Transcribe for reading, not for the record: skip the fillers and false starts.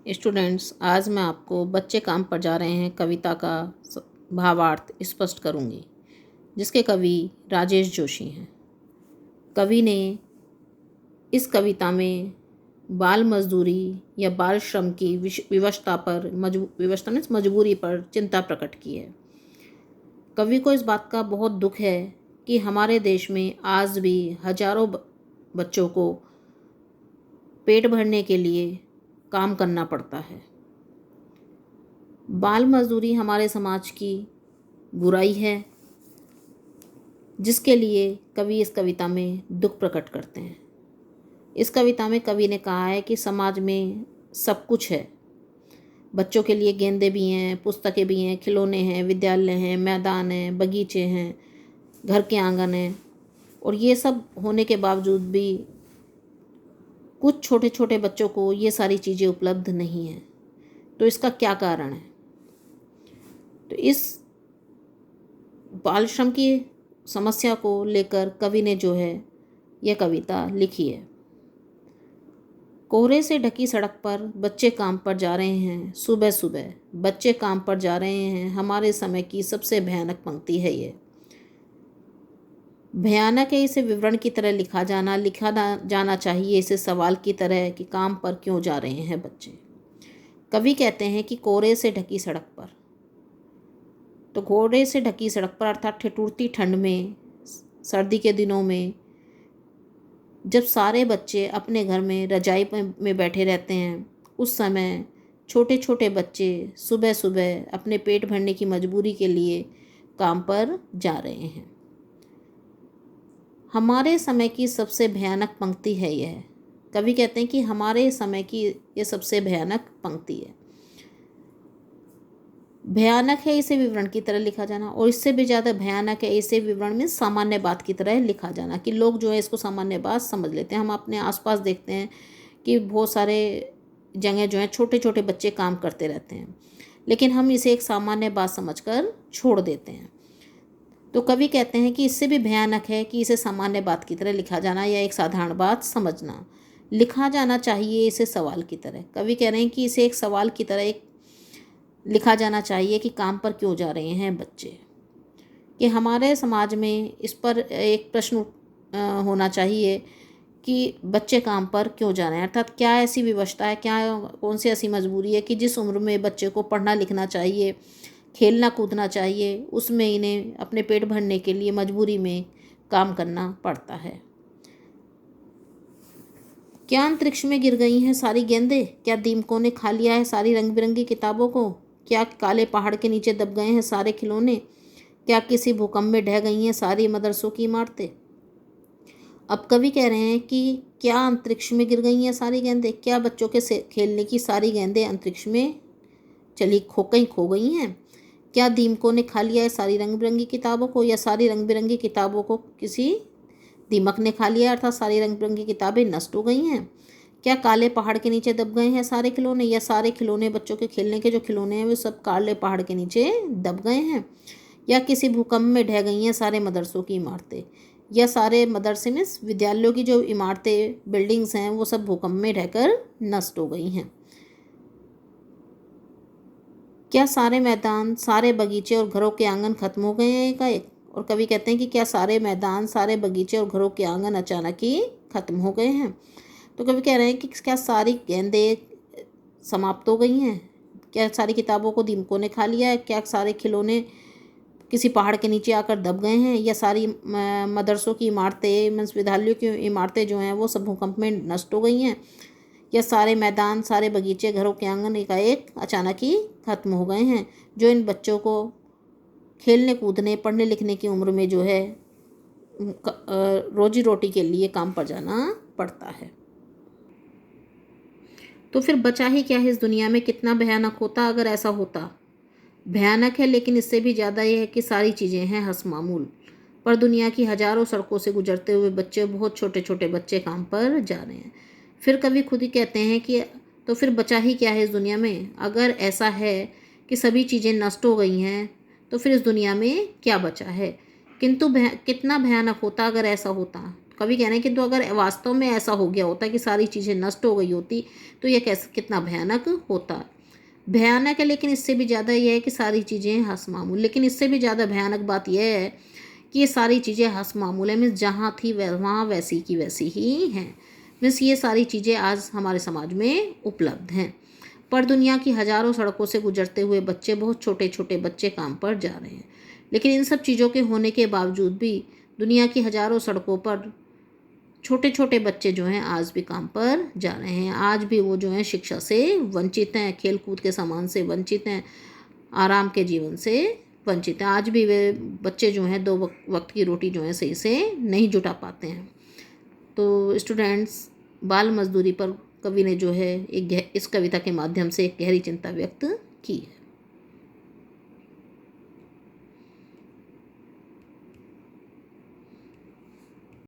Students, आज मैं आपको बच्चे काम पर जा रहे हैं कविता का भावार्थ स्पष्ट करूंगी, जिसके कवि राजेश जोशी हैं। कवि ने इस कविता में बाल मजदूरी या बाल श्रम की विवशता पर विवशता मीन्स मजबूरी पर चिंता प्रकट की है। कवि को इस बात का बहुत दुख है कि हमारे देश में आज भी हजारों बच्चों को पेट भरने के लिए काम करना पड़ता है। बाल मजदूरी हमारे समाज की बुराई है, जिसके लिए कवि इस कविता में दुख प्रकट करते हैं। इस कविता में कवि ने कहा है कि समाज में सब कुछ है। बच्चों के लिए गेंदे भी हैं, पुस्तकें भी हैं, खिलौने हैं, विद्यालय हैं, मैदान हैं, बगीचे हैं, घर के आंगन हैं, और ये सब होने के बावजूद भी कुछ छोटे छोटे बच्चों को ये सारी चीज़ें उपलब्ध नहीं हैं। तो इसका क्या कारण है? तो इस बाल श्रम की समस्या को लेकर कवि ने जो है यह कविता लिखी है। कोहरे से ढकी सड़क पर बच्चे काम पर जा रहे हैं, सुबह सुबह बच्चे काम पर जा रहे हैं। हमारे समय की सबसे भयानक पंक्ति है ये। भयानक है इसे विवरण की तरह लिखा जाना चाहिए इसे सवाल की तरह कि काम पर क्यों जा रहे हैं बच्चे। कवि कहते हैं कि कोहरे से ढकी सड़क पर, तो कोहरे से ढकी सड़क पर अर्थात ठिठुरती ठंड में, सर्दी के दिनों में, जब सारे बच्चे अपने घर में रजाई में बैठे रहते हैं, उस समय छोटे छोटे बच्चे सुबह सुबह अपने पेट भरने की मजबूरी के लिए काम पर जा रहे हैं। हमारे समय की सबसे भयानक पंक्ति है यह। कवि कहते हैं कि हमारे समय की ये सबसे भयानक पंक्ति है। भयानक है इसे विवरण की तरह लिखा जाना, और इससे भी ज़्यादा भयानक है इसे विवरण में सामान्य बात की तरह लिखा जाना, कि लोग जो है इसको सामान्य बात समझ लेते हैं। हम अपने आसपास देखते हैं कि बहुत सारे जगह जो है छोटे छोटे बच्चे काम करते रहते हैं, लेकिन हम इसे एक सामान्य बात समझकर छोड़ देते हैं। तो कवि कहते हैं कि इससे भी भयानक है कि इसे सामान्य बात की तरह लिखा जाना या एक साधारण बात समझना। लिखा जाना चाहिए इसे सवाल की तरह। कवि कह रहे हैं कि इसे एक सवाल की तरह एक लिखा जाना चाहिए कि काम पर क्यों जा रहे हैं बच्चे। कि हमारे समाज में इस पर एक प्रश्न होना चाहिए कि बच्चे काम पर क्यों जा रहे हैं, अर्थात क्या ऐसी विवशता है, क्या कौन सी ऐसी मजबूरी है कि जिस उम्र में बच्चे को पढ़ना लिखना चाहिए, खेलना कूदना चाहिए, उसमें इन्हें अपने पेट भरने के लिए मजबूरी में काम करना पड़ता है। क्या अंतरिक्ष में गिर गई हैं सारी गेंदें? क्या दीमकों ने खा लिया है सारी रंग बिरंगी किताबों को? क्या काले पहाड़ के नीचे दब गए हैं सारे खिलौने? क्या किसी भूकंप में ढह गई हैं सारी मदरसों की इमारतें? अब कवि कह रहे हैं कि क्या अंतरिक्ष में गिर गई हैं सारी गेंदें? क्या बच्चों के खेलने की सारी गेंदें अंतरिक्ष में कहीं खो गई हैं? क्या दीमकों ने खा लिया है सारी रंग बिरंगी किताबों को, या सारी रंग बिरंगी किताबों को किसी दीमक ने खा लिया, अर्थात सारी रंग बिरंगी किताबें नष्ट हो गई हैं? क्या काले पहाड़ के नीचे दब गए हैं सारे खिलौने, या सारे खिलौने बच्चों के खेलने के जो खिलौने हैं वे सब काले पहाड़ के नीचे दब गए हैं? या किसी भूकंप में ढह गई हैं सारे मदरसों की इमारतें, या सारे मदरसे में विद्यालयों की जो इमारतें बिल्डिंग्स हैं वो सब भूकंप में ढहकर नष्ट हो गई हैं? क्या सारे मैदान, सारे बगीचे और घरों के आंगन खत्म हो गए हैं एकाएक? और कवि कहते हैं कि क्या सारे मैदान, सारे बगीचे और घरों के आंगन अचानक ही खत्म हो गए हैं? तो कवि कह रहे हैं कि क्या सारी गेंदें समाप्त हो गई हैं? क्या सारी किताबों को दीमकों ने खा लिया है? क्या सारे खिलौने किसी पहाड़ के नीचे आकर दब गए हैं? या सारी मदरसों की इमारतें, मीन्स विद्यालयों की इमारतें जो हैं वो सब भूकंप में नष्ट हो गई हैं? या सारे मैदान, सारे बगीचे, घरों के आंगन एकाएक अचानक ही खत्म हो गए हैं, जो इन बच्चों को खेलने कूदने, पढ़ने लिखने की उम्र में जो है रोजी रोटी के लिए काम पर जाना पड़ता है? तो फिर बचा ही क्या है इस दुनिया में? कितना भयानक होता अगर ऐसा होता। भयानक है, लेकिन इससे भी ज़्यादा ये है कि सारी चीज़ें हैं हंसमामूल, पर दुनिया की हजारों सड़कों से गुजरते हुए बच्चे, बहुत छोटे छोटे बच्चे काम पर जा रहे हैं। फिर कवि खुद ही कहते हैं कि तो फिर बचा ही क्या है इस दुनिया में? अगर ऐसा है कि सभी चीज़ें नष्ट हो गई हैं, तो फिर इस दुनिया में क्या बचा है? किंतु कितना भयानक होता अगर ऐसा होता। कवि कह रहे हैं कि तो अगर वास्तव में ऐसा हो गया होता कि सारी चीज़ें नष्ट हो गई होती तो ये कैसे कितना भयानक होता। भयानक है, लेकिन इससे भी ज़्यादा यह है कि सारी चीज़ें हंस मामूल, लेकिन इससे भी ज़्यादा भयानक बात यह है कि ये सारी चीज़ें हंस मामूल है। मीन्स जहाँ थी वहाँ वैसी की वैसी ही हैं। मीन्स ये सारी चीज़ें आज हमारे समाज में उपलब्ध हैं। पर दुनिया की हज़ारों सड़कों से गुजरते हुए बच्चे, बहुत छोटे छोटे बच्चे काम पर जा रहे हैं। लेकिन इन सब चीज़ों के होने के बावजूद भी दुनिया की हज़ारों सड़कों पर छोटे छोटे बच्चे जो हैं आज भी काम पर जा रहे हैं। आज भी वो जो हैं शिक्षा से वंचित हैं, खेल कूद के सामान से वंचित हैं, आराम के जीवन से वंचित हैं। आज भी वे बच्चे जो हैं 2 वक्त की रोटी जो है सही से नहीं जुटा पाते हैं। तो स्टूडेंट्स, बाल मजदूरी पर कवि ने जो है इस कविता के माध्यम से एक गहरी चिंता व्यक्त की है।